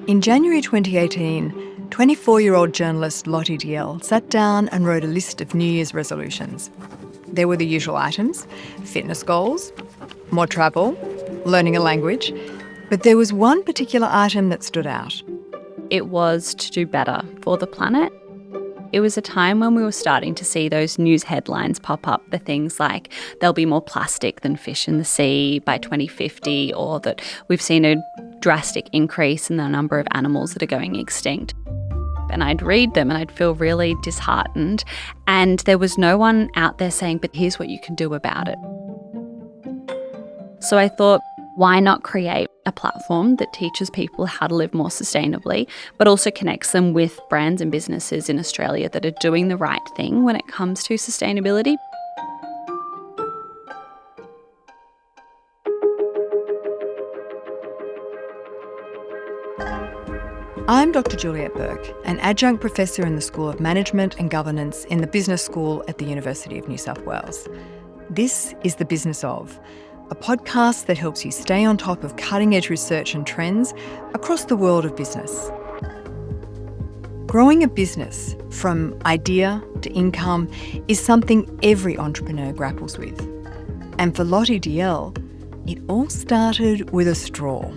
In January 2018, 24-year-old journalist Lottie Diel sat down and wrote a list of New Year's resolutions. There were the usual items: fitness goals, more travel, learning a language. But there was one particular item that stood out. It was to do better for the planet. It was a time when we were starting to see those news headlines pop up, the things like there'll be more plastic than fish in the sea by 2050, or that we've seen a drastic increase in the number of animals that are going extinct. And I'd read them and I'd feel really disheartened. And there was no one out there saying, but here's what you can do about it. So I thought, why not create a platform that teaches people how to live more sustainably, but also connects them with brands and businesses in Australia that are doing the right thing when it comes to sustainability? I'm Dr. Juliette Burke, an adjunct professor in the School of Management and Governance in the Business School at the University of New South Wales. This is The Business Of, a podcast that helps you stay on top of cutting-edge research and trends across the world of business. Growing a business from idea to income is something every entrepreneur grapples with. And for Lottie Diel, it all started with a straw.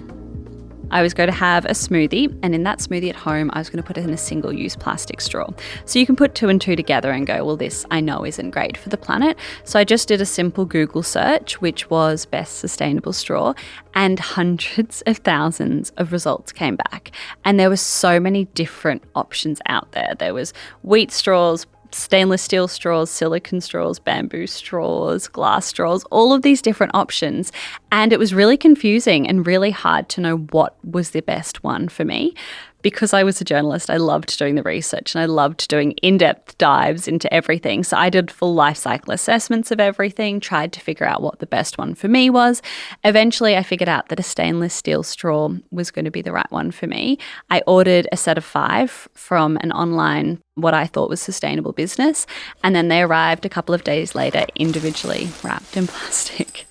I was going to have a smoothie, and in that smoothie at home, I was going to put it in a single-use plastic straw. So you can put two and two together and go, well, this I know isn't great for the planet. So I just did a simple Google search, which was best sustainable straw, and hundreds of thousands of results came back. And there were so many different options out there. There was wheat straws, stainless steel straws, silicone straws, bamboo straws, glass straws, all of these different options. And it was really confusing and really hard to know what was the best one for me. Because I was a journalist, I loved doing the research and I loved doing in-depth dives into everything. So I did full life cycle assessments of everything, tried to figure out what the best one for me was. Eventually, I figured out that a stainless steel straw was going to be the right one for me. I ordered a set of 5 from an online, what I thought was sustainable business, and then they arrived a couple of days later, individually wrapped in plastic.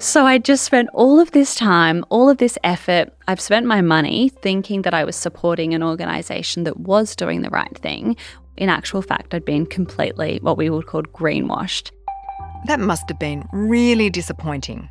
So I just spent all of this time, all of this effort. I've spent my money thinking that I was supporting an organisation that was doing the right thing. In actual fact, I'd been completely what we would call greenwashed. That must have been really disappointing.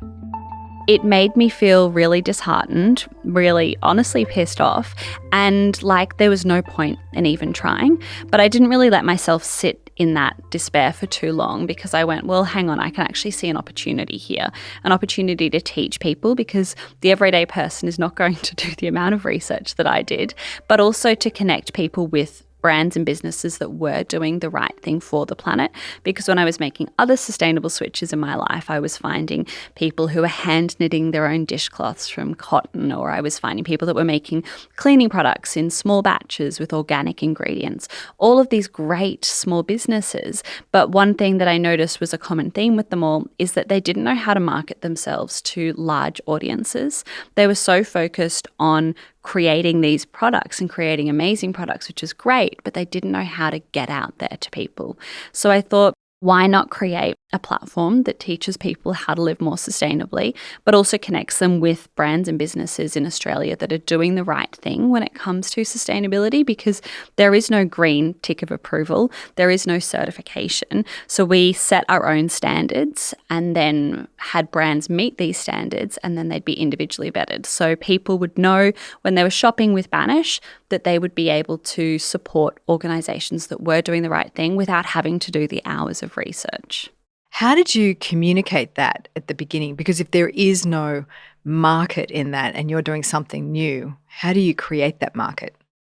It made me feel really disheartened, really honestly pissed off, and like there was no point in even trying. But I didn't really let myself sit in that despair for too long, because I went, well, hang on, I can actually see an opportunity here, an opportunity to teach people, because the everyday person is not going to do the amount of research that I did, but also to connect people with brands and businesses that were doing the right thing for the planet. Because when I was making other sustainable switches in my life, I was finding people who were hand knitting their own dishcloths from cotton, or I was finding people that were making cleaning products in small batches with organic ingredients. All of these great small businesses. But one thing that I noticed was a common theme with them all is that they didn't know how to market themselves to large audiences. They were so focused on creating these products and creating amazing products, which is great, but they didn't know how to get out there to people. So I thought, why not create a platform that teaches people how to live more sustainably, but also connects them with brands and businesses in Australia that are doing the right thing when it comes to sustainability? Because there is no green tick of approval, there is no certification. So we set our own standards and then had brands meet these standards, and then they'd be individually vetted. So people would know when they were shopping with Banish that they would be able to support organisations that were doing the right thing without having to do the hours of research. How did you communicate that at the beginning? Because if there is no market in that and you're doing something new, how do you create that market?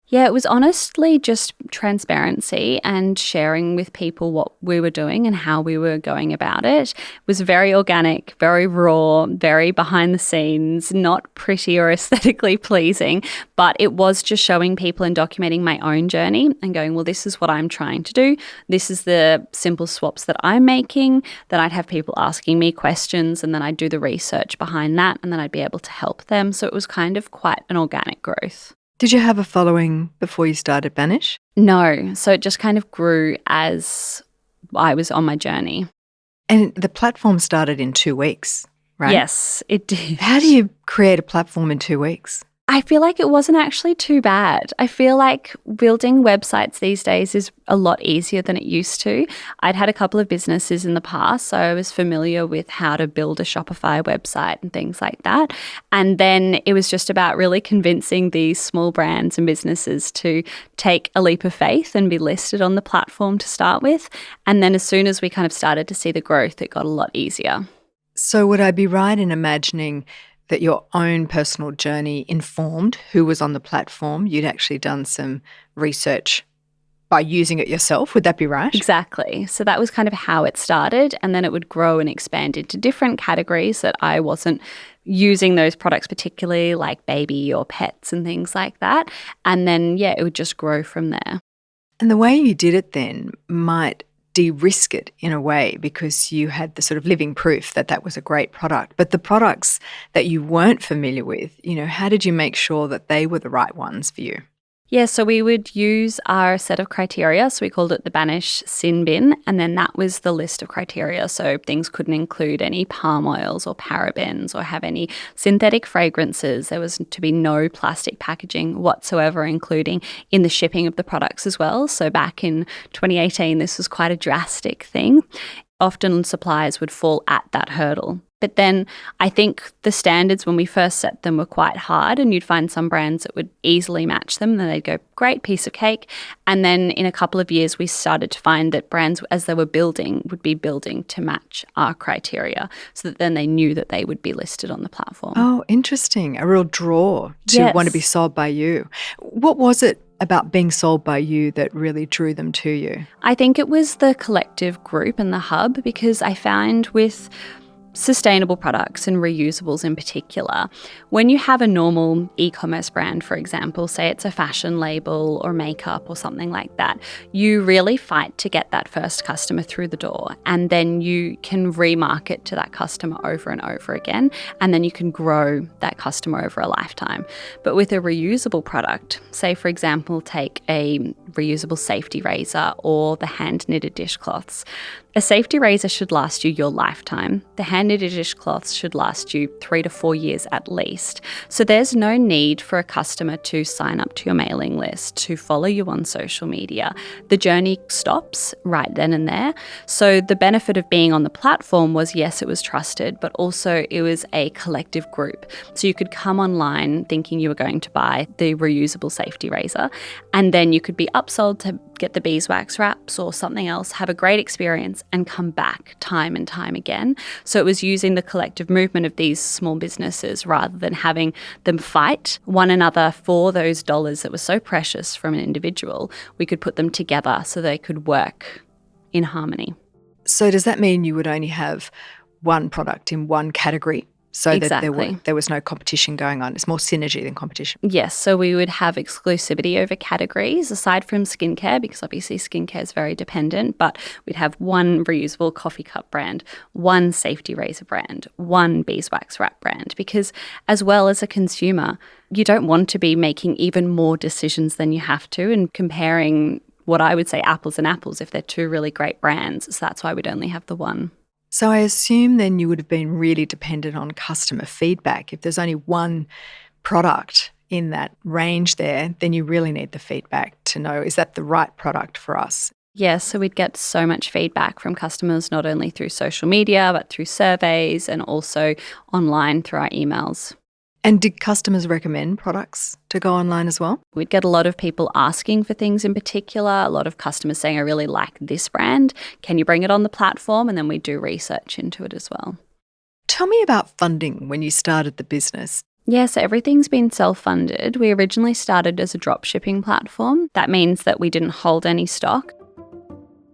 Yeah, it was honestly just transparency and sharing with people what we were doing and how we were going about it. It was very organic, very raw, very behind the scenes, not pretty or aesthetically pleasing, but it was just showing people and documenting my own journey and going, well, this is what I'm trying to do. This is the simple swaps that I'm making. Then I'd have people asking me questions, and then I'd do the research behind that, and then I'd be able to help them. So it was kind of quite an organic growth. Did you have a following before you started Banish? No. So it just kind of grew as I was on my journey. And the platform started in 2 weeks, right? Yes, it did. How do you create a platform in 2 weeks? I feel like it wasn't actually too bad. I feel like building websites these days is a lot easier than it used to. I'd had a couple of businesses in the past, so I was familiar with how to build a Shopify website and things like that. And then it was just about really convincing these small brands and businesses to take a leap of faith and be listed on the platform to start with. And then as soon as we kind of started to see the growth, it got a lot easier. So would I be right in imagining that your own personal journey informed who was on the platform? You'd actually done some research by using it yourself. Would that be right? Exactly. So that was kind of how it started. And then it would grow and expand into different categories that I wasn't using those products particularly, like baby or pets and things like that. And then, yeah, it would just grow from there. And the way you did it then might de-risk it in a way, because you had the sort of living proof that that was a great product. But the products that you weren't familiar with, how did you make sure that they were the right ones for you? Yeah, so we would use our set of criteria. So we called it the Banish Sin Bin. And then that was the list of criteria. So things couldn't include any palm oils or parabens or have any synthetic fragrances. There was to be no plastic packaging whatsoever, including in the shipping of the products as well. So back in 2018, this was quite a drastic thing. Often suppliers would fall at that hurdle. But then I think the standards when we first set them were quite hard, and you'd find some brands that would easily match them. Then they'd go, great, piece of cake. And then in a couple of years, we started to find that brands, as they were building, would be building to match our criteria, so that then they knew that they would be listed on the platform. Oh, interesting. A real draw to Yes. want to be sold by you. What was it about being sold by you that really drew them to you? I think it was the collective group and the hub, because I found with sustainable products and reusables in particular, when you have a normal e-commerce brand, for example, say it's a fashion label or makeup or something like that, you really fight to get that first customer through the door, and then you can remarket to that customer over and over again, and then you can grow that customer over a lifetime. But with a reusable product, say for example, take a reusable safety razor or the hand knitted dishcloths, a safety razor should last you your lifetime. The hand-knitted dishcloths should last you 3 to 4 years at least. So there's no need for a customer to sign up to your mailing list, to follow you on social media. The journey stops right then and there. So the benefit of being on the platform was, yes, it was trusted, but also it was a collective group. So you could come online thinking you were going to buy the reusable safety razor, and then you could be upsold to get the beeswax wraps or something else, have a great experience and come back time and time again. So it was using the collective movement of these small businesses rather than having them fight one another for those dollars that were so precious from an individual. We could put them together so they could work in harmony. So does that mean you would only have one product in one category? So Exactly. that there was no competition going on. It's more synergy than competition. Yes, so we would have exclusivity over categories aside from skincare, because obviously skincare is very dependent, but we'd have one reusable coffee cup brand, one safety razor brand, one beeswax wrap brand, because as well as a consumer, you don't want to be making even more decisions than you have to and comparing what I would say apples and apples if they're two really great brands. So that's why we'd only have the one. So I assume then you would have been really dependent on customer feedback. If there's only one product in that range there, then you really need the feedback to know, is that the right product for us? Yes, so we'd get so much feedback from customers, not only through social media, but through surveys and also online through our emails. And did customers recommend products to go online as well? We'd get a lot of people asking for things in particular, a lot of customers saying, I really like this brand. Can you bring it on the platform? And then we do research into it as well. Tell me about funding when you started the business. Yeah, so everything's been self-funded. We originally started as a drop shipping platform. That means that we didn't hold any stock.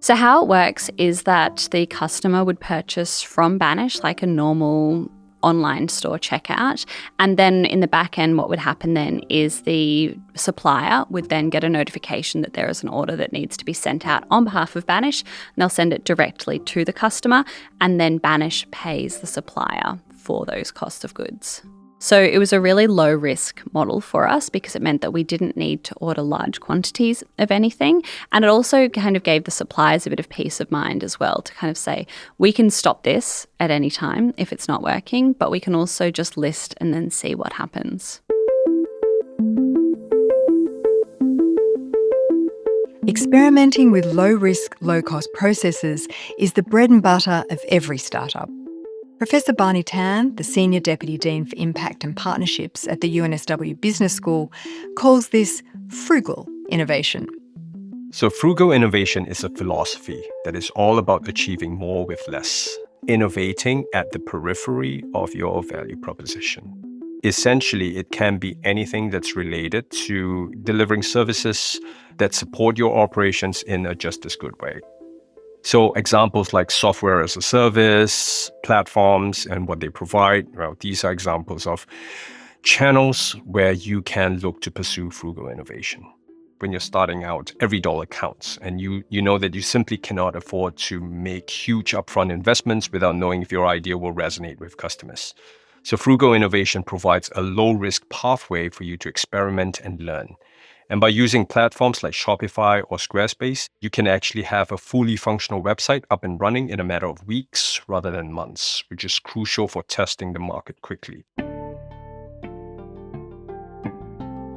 So how it works is that the customer would purchase from Banish like a normal online store checkout, and then in the back end what would happen then is the supplier would then get a notification that there is an order that needs to be sent out on behalf of Banish, and they'll send it directly to the customer, and then Banish pays the supplier for those costs of goods. So it was a really low risk model for us because it meant that we didn't need to order large quantities of anything. And it also kind of gave the suppliers a bit of peace of mind as well to kind of say, we can stop this at any time if it's not working, but we can also just list and then see what happens. Experimenting with low-risk, low-cost processes is the bread and butter of every startup. Professor Barney Tan, the Senior Deputy Dean for Impact and Partnerships at the UNSW Business School, calls this frugal innovation. So frugal innovation is a philosophy that is all about achieving more with less, innovating at the periphery of your value proposition. Essentially, it can be anything that's related to delivering services that support your operations in a just as good way. So examples like software as a service, platforms, and what they provide, well, these are examples of channels where you can look to pursue frugal innovation. When you're starting out, every dollar counts, and you know that you simply cannot afford to make huge upfront investments without knowing if your idea will resonate with customers. So frugal innovation provides a low-risk pathway for you to experiment and learn. And by using platforms like Shopify or Squarespace, you can actually have a fully functional website up and running in a matter of weeks rather than months, which is crucial for testing the market quickly.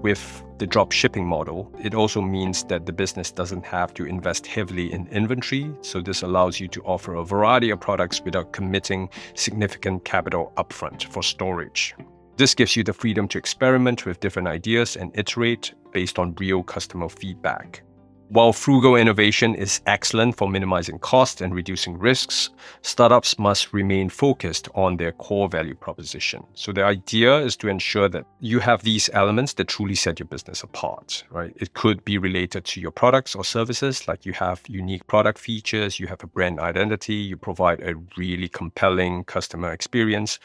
With the drop shipping model, it also means that the business doesn't have to invest heavily in inventory. So this allows you to offer a variety of products without committing significant capital upfront for storage. This gives you the freedom to experiment with different ideas and iterate based on real customer feedback. While frugal innovation is excellent for minimizing costs and reducing risks, startups must remain focused on their core value proposition. So the idea is to ensure that you have these elements that truly set your business apart, right? It could be related to your products or services, like you have unique product features, you have a brand identity, you provide a really compelling customer experience.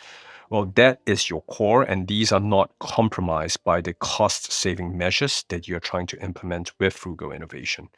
Well, that is your core, and these are not compromised by the cost-saving measures that you're trying to implement with frugal innovation.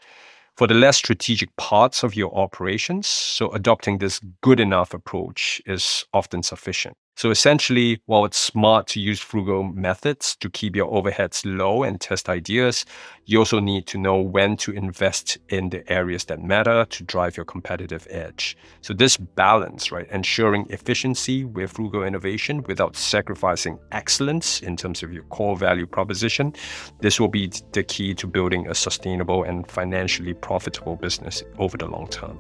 For the less strategic parts of your operations, so adopting this good enough approach is often sufficient. So essentially, while it's smart to use frugal methods to keep your overheads low and test ideas, you also need to know when to invest in the areas that matter to drive your competitive edge. So this balance, right, ensuring efficiency with frugal innovation without sacrificing excellence in terms of your core value proposition, this will be the key to building a sustainable and financially profitable business over the long term.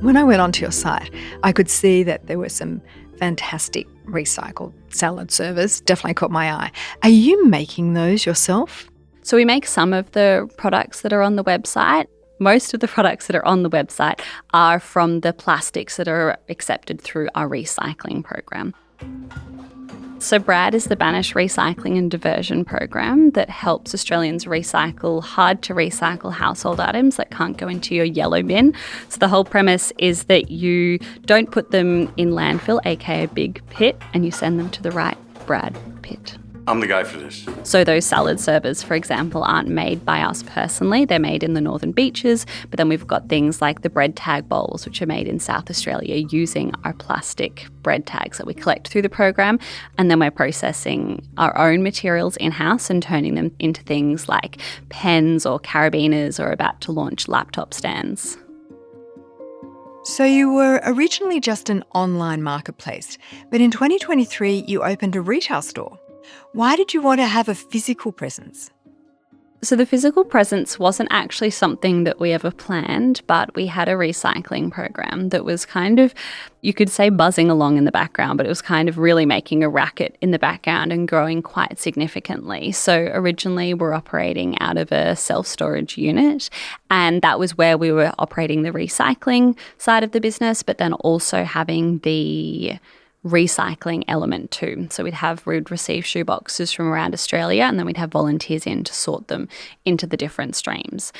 When I went onto your site, I could see that there were some fantastic recycled salad servers. Definitely caught my eye. Are you making those yourself? So we make some of the products that are on the website. Most of the products that are on the website are from the plastics that are accepted through our recycling program. So BRAD is the Banish Recycling and Diversion Program that helps Australians recycle hard-to-recycle household items that can't go into your yellow bin. So the whole premise is that you don't put them in landfill, aka a big pit, and you send them to the right BRAD pit. I'm the guy for this. So those salad servers, for example, aren't made by us personally. They're made in the Northern Beaches. But then we've got things like the bread tag bowls, which are made in South Australia using our plastic bread tags that we collect through the program. And then we're processing our own materials in-house and turning them into things like pens or carabiners or about to launch laptop stands. So you were originally just an online marketplace, but in 2023 you opened a retail store. Why did you want to have a physical presence? So the physical presence wasn't actually something that we ever planned, but we had a recycling program that was kind of, you could say, buzzing along in the background, but it was kind of really making a racket in the background and growing quite significantly. So originally we're operating out of a self-storage unit, and that was where we were operating the recycling side of the business, but then also having the recycling element too. So we'd receive shoe boxes from around Australia, and then we'd have volunteers in to sort them into the different streams.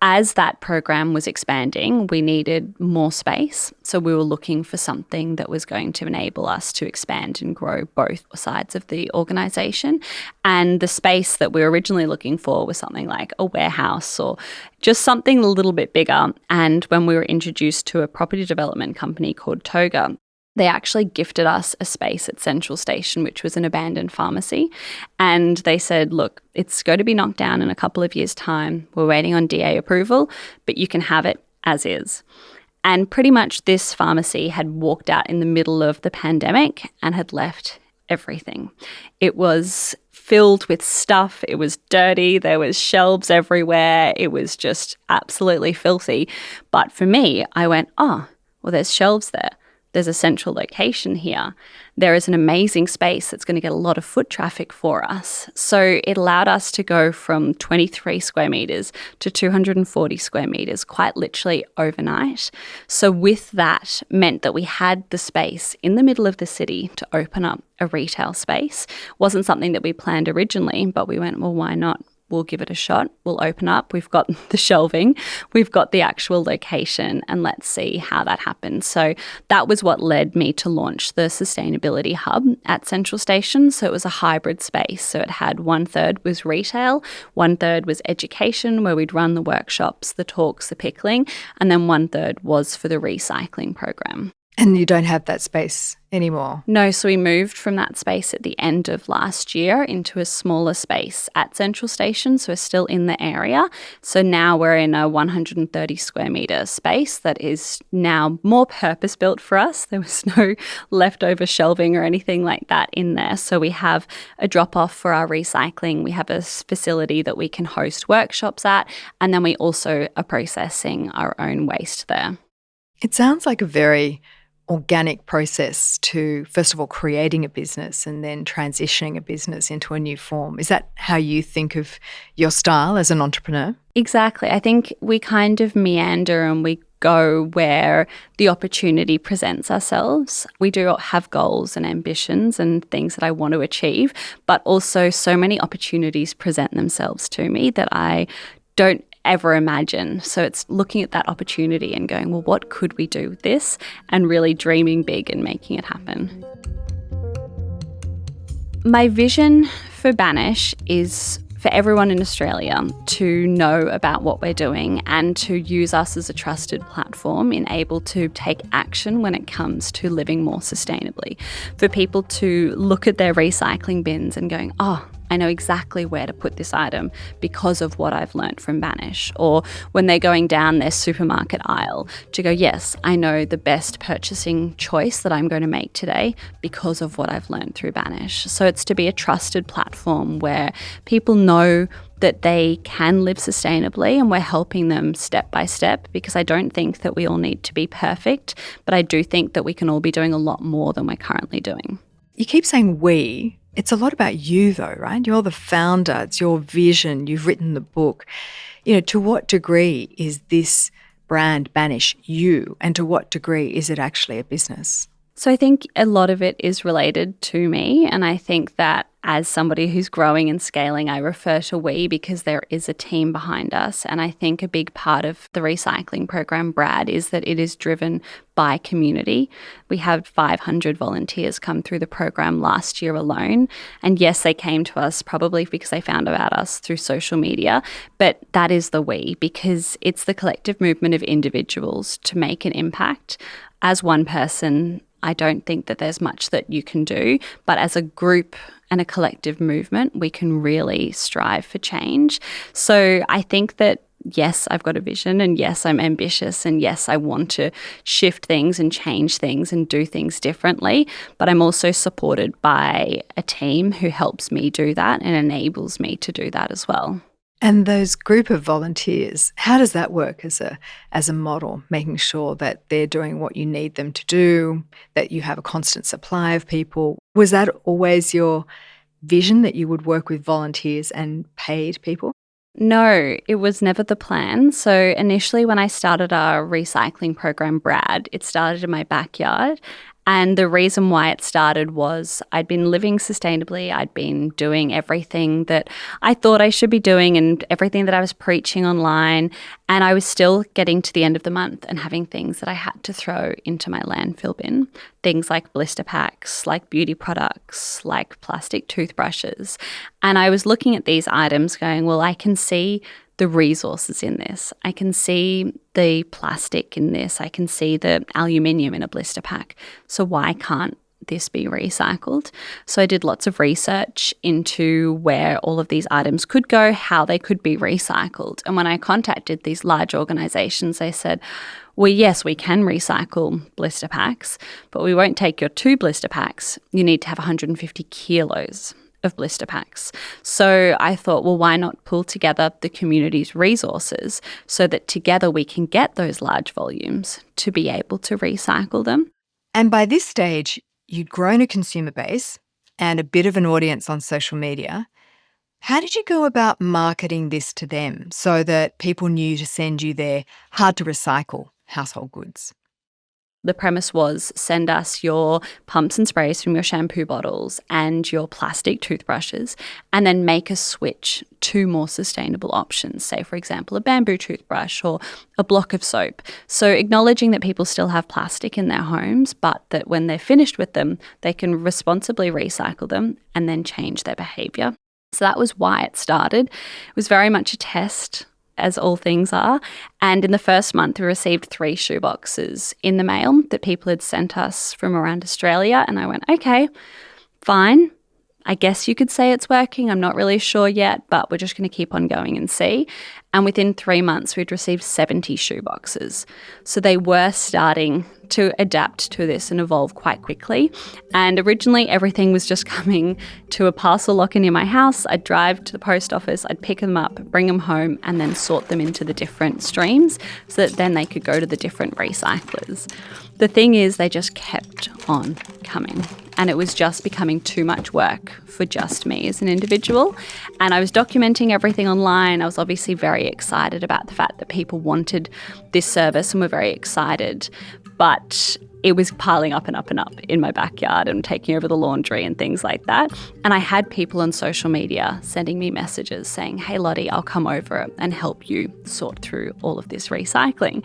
As that program was expanding, we needed more space. So we were looking for something that was going to enable us to expand and grow both sides of the organisation. And the space that we were originally looking for was something like a warehouse or just something a little bit bigger. And when we were introduced to a property development company called Toga, they actually gifted us a space at Central Station, which was an abandoned pharmacy. And they said, look, it's going to be knocked down in a couple of years' time. We're waiting on DA approval, but you can have it as is. And pretty much this pharmacy had walked out in the middle of the pandemic and had left everything. It was filled with stuff. It was dirty. There was shelves everywhere. It was just absolutely filthy. But for me, I went, oh, well, there's shelves there. There's a central location here. There is an amazing space that's going to get a lot of foot traffic for us. So it allowed us to go from 23 square meters to 240 square meters quite literally overnight. So with that meant that we had the space in the middle of the city to open up a retail space. Wasn't something that we planned originally, but we went, well, why not? We'll give it a shot. We'll open up. We've got the shelving. We've got the actual location, and let's see how that happens. So that was what led me to launch the Sustainability Hub at Central Station. So it was a hybrid space. So it had 1/3 was retail, 1/3 was education, where we'd run the workshops, the talks, the pickling, and then 1/3 was for the recycling program. And you don't have that space anymore? No, so we moved from that space at the end of last year into a smaller space at Central Station, so we're still in the area. So now we're in a 130 square metre space that is now more purpose-built for us. There was no leftover shelving or anything like that in there. So we have a drop-off for our recycling. We have a facility that we can host workshops at, and then we also are processing our own waste there. It sounds like a very organic process to, first of all, creating a business and then transitioning a business into a new form. Is that how you think of your style as an entrepreneur? Exactly. I think we kind of meander and we go where the opportunity presents ourselves. We do have goals and ambitions and things that I want to achieve, but also so many opportunities present themselves to me that I don't ever imagine. So it's looking at that opportunity and going, well, what could we do with this? And really dreaming big and making it happen. My vision for Banish is for everyone in Australia to know about what we're doing and to use us as a trusted platform in able to take action when it comes to living more sustainably. For people to look at their recycling bins and going, oh, I know exactly where to put this item because of what I've learned from Banish. Or when they're going down their supermarket aisle to go, yes, I know the best purchasing choice that I'm going to make today because of what I've learned through Banish. So it's to be a trusted platform where people know that they can live sustainably and we're helping them step by step, because I don't think that we all need to be perfect, but I do think that we can all be doing a lot more than we're currently doing. You keep saying we. It's a lot about you though, right? You're the founder. It's your vision. You've written the book. You know, to what degree is this brand Banish you, and to what degree is it actually a business? So I think a lot of it is related to me, and I think that as somebody who's growing and scaling, I refer to we because there is a team behind us. And I think a big part of the recycling program, Brad, is that it is driven by community. We had 500 volunteers come through the program last year alone. And yes, they came to us probably because they found about us through social media, but that is the we, because it's the collective movement of individuals to make an impact. As one person, I don't think that there's much that you can do, but as a group and a collective movement, we can really strive for change. So I think that, yes, I've got a vision, and yes, I'm ambitious, and yes, I want to shift things and change things and do things differently, but I'm also supported by a team who helps me do that and enables me to do that as well. And those group of volunteers, how does that work as a model, making sure that they're doing what you need them to do, that you have a constant supply of people? Was that always your vision, that you would work with volunteers and paid people? No, it was never the plan. So initially when I started our recycling program, Brad, it started in my backyard. And the reason why it started was I'd been living sustainably. I'd been doing everything that I thought I should be doing and everything that I was preaching online. And I was still getting to the end of the month and having things that I had to throw into my landfill bin. Things like blister packs, like beauty products, like plastic toothbrushes. And I was looking at these items going, well, I can see the resources in this. I can see the plastic in this. I can see the aluminium in a blister pack. So why can't this be recycled? So I did lots of research into where all of these items could go, how they could be recycled. And when I contacted these large organisations, they said, well, yes, we can recycle blister packs, but we won't take your 2 blister packs. You need to have 150 kilos of blister packs. So I thought, well, why not pull together the community's resources so that together we can get those large volumes to be able to recycle them? And by this stage, you'd grown a consumer base and a bit of an audience on social media. How did you go about marketing this to them so that people knew to send you their hard-to-recycle household goods? The premise was send us your pumps and sprays from your shampoo bottles and your plastic toothbrushes, and then make a switch to more sustainable options, say, for example, a bamboo toothbrush or a block of soap. So acknowledging that people still have plastic in their homes, but that when they're finished with them, they can responsibly recycle them and then change their behaviour. So that was why it started. It was very much a test, as all things are. And in the first month, we received 3 shoeboxes in the mail that people had sent us from around Australia. And I went, okay, fine. I guess you could say it's working. I'm not really sure yet, but we're just going to keep on going and see. And within 3 months, we'd received 70 shoeboxes. So they were starting to adapt to this and evolve quite quickly. And originally, everything was just coming to a parcel locker near my house. I'd drive to the post office, I'd pick them up, bring them home, and then sort them into the different streams so that then they could go to the different recyclers. The thing is, they just kept on coming. And it was just becoming too much work for just me as an individual. And I was documenting everything online. I was obviously very excited about the fact that people wanted this service and were very excited. But it was piling up and up and up in my backyard and taking over the laundry and things like that. And I had people on social media sending me messages saying, hey, Lottie, I'll come over and help you sort through all of this recycling,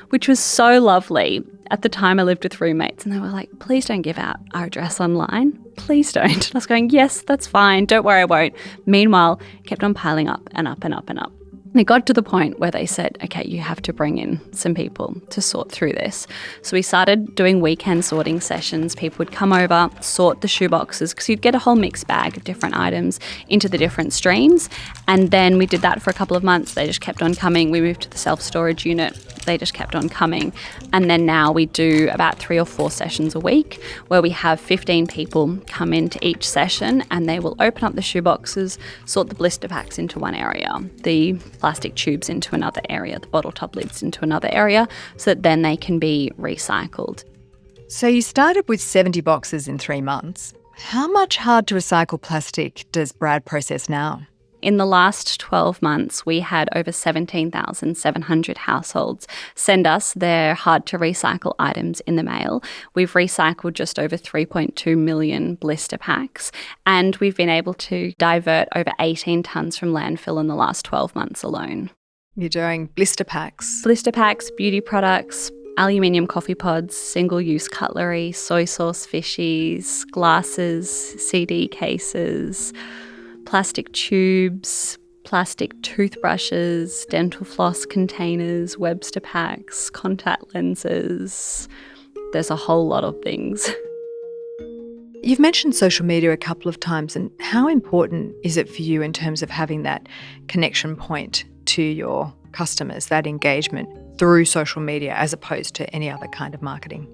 which was so lovely. At the time, I lived with roommates and they were like, please don't give out our address online. Please don't. And I was going, yes, that's fine. Don't worry, I won't. Meanwhile, it kept on piling up and up and up and up. And it got to the point where they said, okay, you have to bring in some people to sort through this. So we started doing weekend sorting sessions. People would come over, sort the shoeboxes, because you'd get a whole mixed bag of different items into the different streams. And then we did that for a couple of months. They just kept on coming. We moved to the self-storage unit. They just kept on coming. And then now we do about 3 or 4 sessions a week where we have 15 people come into each session and they will open up the shoeboxes, sort the blister packs into one area, the plastic tubes into another area, the bottle top lids into another area, so that then they can be recycled. So you started with 70 boxes in 3 months. How much hard-to-recycle plastic does Brad process now? In the last 12 months, we had over 17,700 households send us their hard-to-recycle items in the mail. We've recycled just over 3.2 million blister packs, and we've been able to divert over 18 tonnes from landfill in the last 12 months alone. You're doing blister packs. Blister packs, beauty products, aluminium coffee pods, single-use cutlery, soy sauce fishies, glasses, CD cases, plastic tubes, plastic toothbrushes, dental floss containers, Webster packs, contact lenses. There's a whole lot of things. You've mentioned social media a couple of times, and how important is it for you in terms of having that connection point to your customers, that engagement through social media as opposed to any other kind of marketing?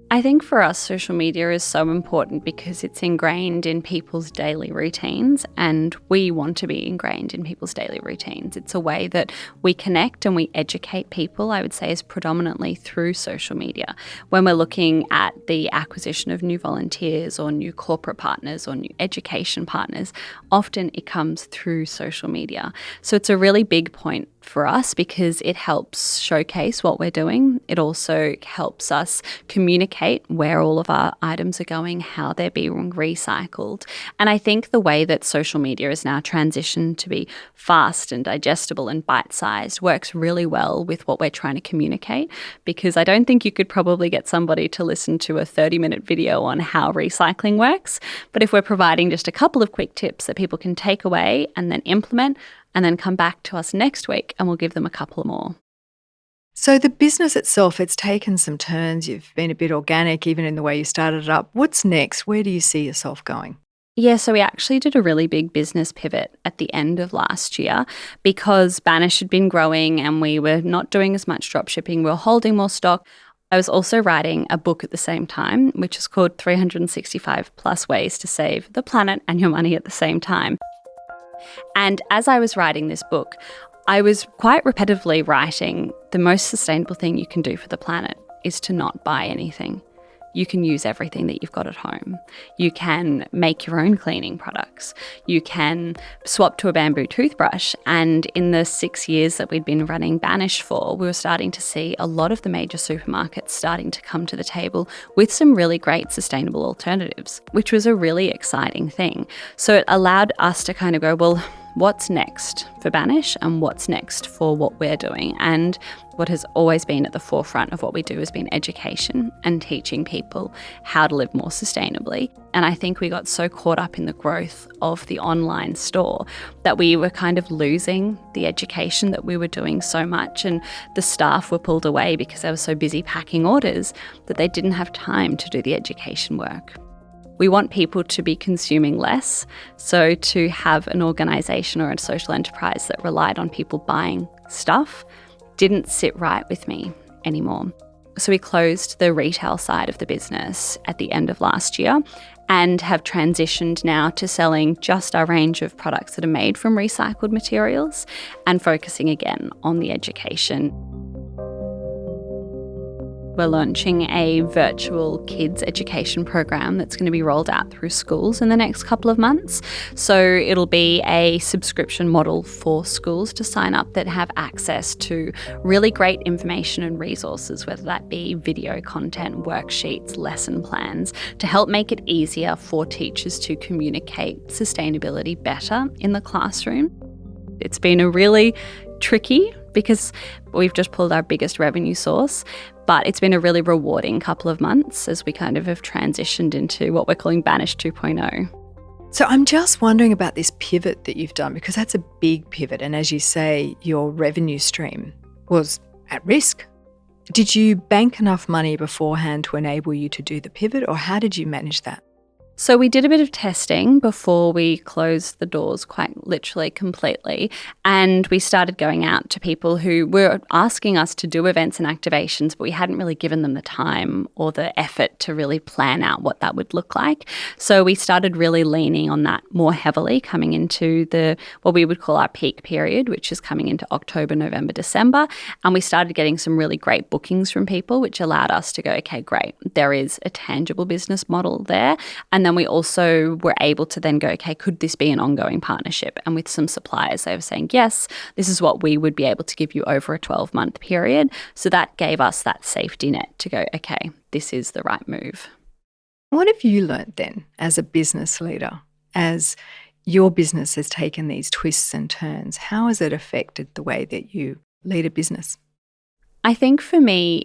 I think for us, social media is so important because it's ingrained in people's daily routines, and we want to be ingrained in people's daily routines. It's a way that we connect and we educate people, I would say, is predominantly through social media. When we're looking at the acquisition of new volunteers or new corporate partners or new education partners, often it comes through social media. So it's a really big point for us because it helps showcase what we're doing. It also helps us communicate where all of our items are going, how they're being recycled. And I think the way that social media is now transitioned to be fast and digestible and bite-sized works really well with what we're trying to communicate, because I don't think you could probably get somebody to listen to a 30-minute video on how recycling works. But if we're providing just a couple of quick tips that people can take away and then implement, and then come back to us next week and we'll give them a couple more. So the business itself, it's taken some turns. You've been a bit organic even in the way you started it up. What's next? Where do you see yourself going? Yeah, so we actually did a really big business pivot at the end of last year because Banish had been growing and we were not doing as much drop shipping. We were holding more stock. I was also writing a book at the same time, which is called 365 Plus Ways to Save the Planet and Your Money at the Same Time. And as I was writing this book, I was quite repetitively writing the most sustainable thing you can do for the planet is to not buy anything. You can use everything that you've got at home. You can make your own cleaning products. You can swap to a bamboo toothbrush. And in the 6 years that we'd been running Banish for, we were starting to see a lot of the major supermarkets starting to come to the table with some really great sustainable alternatives, which was a really exciting thing. So it allowed us to kind of go, well, what's next for Banish and what's next for what we're doing? And what has always been at the forefront of what we do has been education and teaching people how to live more sustainably. And I think we got so caught up in the growth of the online store that we were kind of losing the education that we were doing so much, and the staff were pulled away because they were so busy packing orders that they didn't have time to do the education work. We want people to be consuming less, so to have an organisation or a social enterprise that relied on people buying stuff didn't sit right with me anymore. So we closed the retail side of the business at the end of last year and have transitioned now to selling just our range of products that are made from recycled materials and focusing again on the education. We're launching a virtual kids education program that's going to be rolled out through schools in the next couple of months. So it'll be a subscription model for schools to sign up that have access to really great information and resources, whether that be video content, worksheets, lesson plans, to help make it easier for teachers to communicate sustainability better in the classroom. It's been a really tricky because we've just pulled our biggest revenue source, but it's been a really rewarding couple of months as we kind of have transitioned into what we're calling Banish 2.0. So I'm just wondering about this pivot that you've done, because that's a big pivot. And as you say, your revenue stream was at risk. Did you bank enough money beforehand to enable you to do the pivot, or how did you manage that? So we did a bit of testing before we closed the doors quite literally completely, and we started going out to people who were asking us to do events and activations, but we hadn't really given them the time or the effort to really plan out what that would look like. So we started really leaning on that more heavily coming into what we would call our peak period, which is coming into October, November, December, and we started getting some really great bookings from people, which allowed us to go, okay, great, there is a tangible business model there. And then we also were able to then go, okay, could this be an ongoing partnership? And with some suppliers, they were saying, yes, this is what we would be able to give you over a 12-month period. So that gave us that safety net to go, okay, this is the right move. What have you learnt then as a business leader, as your business has taken these twists and turns? How has it affected the way that you lead a business? I think for me,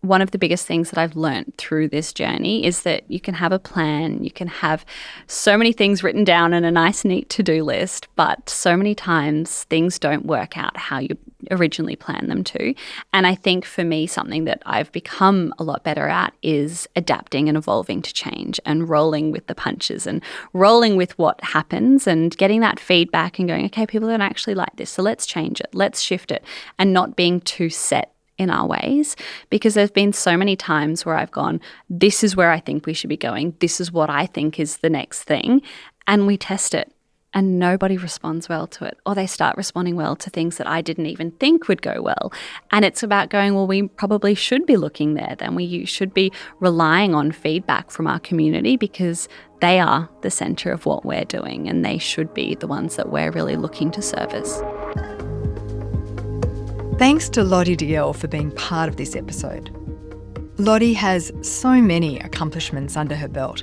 one of the biggest things that I've learned through this journey is that you can have a plan, you can have so many things written down in a nice, neat to-do list, but so many times things don't work out how you originally planned them to. And I think for me, something that I've become a lot better at is adapting and evolving to change and rolling with the punches and rolling with what happens and getting that feedback and going, okay, people don't actually like this, so let's change it, let's shift it, and not being too set in our ways, because there's been so many times where I've gone, this is where I think we should be going, this is what I think is the next thing, and we test it and nobody responds well to it, or they start responding well to things that I didn't even think would go well. And it's about going, well, we probably should be looking there then. We should be relying on feedback from our community because they are the centre of what we're doing and they should be the ones that we're really looking to service. Thanks to Lottie Dalziel for being part of this episode. Lottie has so many accomplishments under her belt.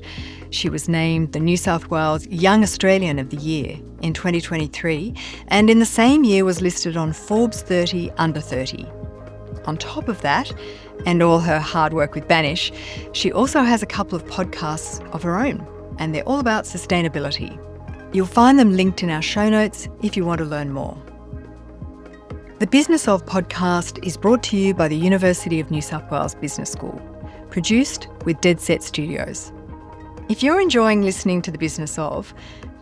She was named the New South Wales Young Australian of the Year in 2023, and in the same year was listed on Forbes 30 Under 30. On top of that, and all her hard work with Banish, she also has a couple of podcasts of her own, and they're all about sustainability. You'll find them linked in our show notes if you want to learn more. The Business of podcast is brought to you by the University of New South Wales Business School, produced with Dead Set Studios. If you're enjoying listening to The Business of,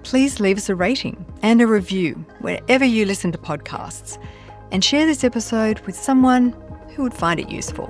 please leave us a rating and a review wherever you listen to podcasts, and share this episode with someone who would find it useful.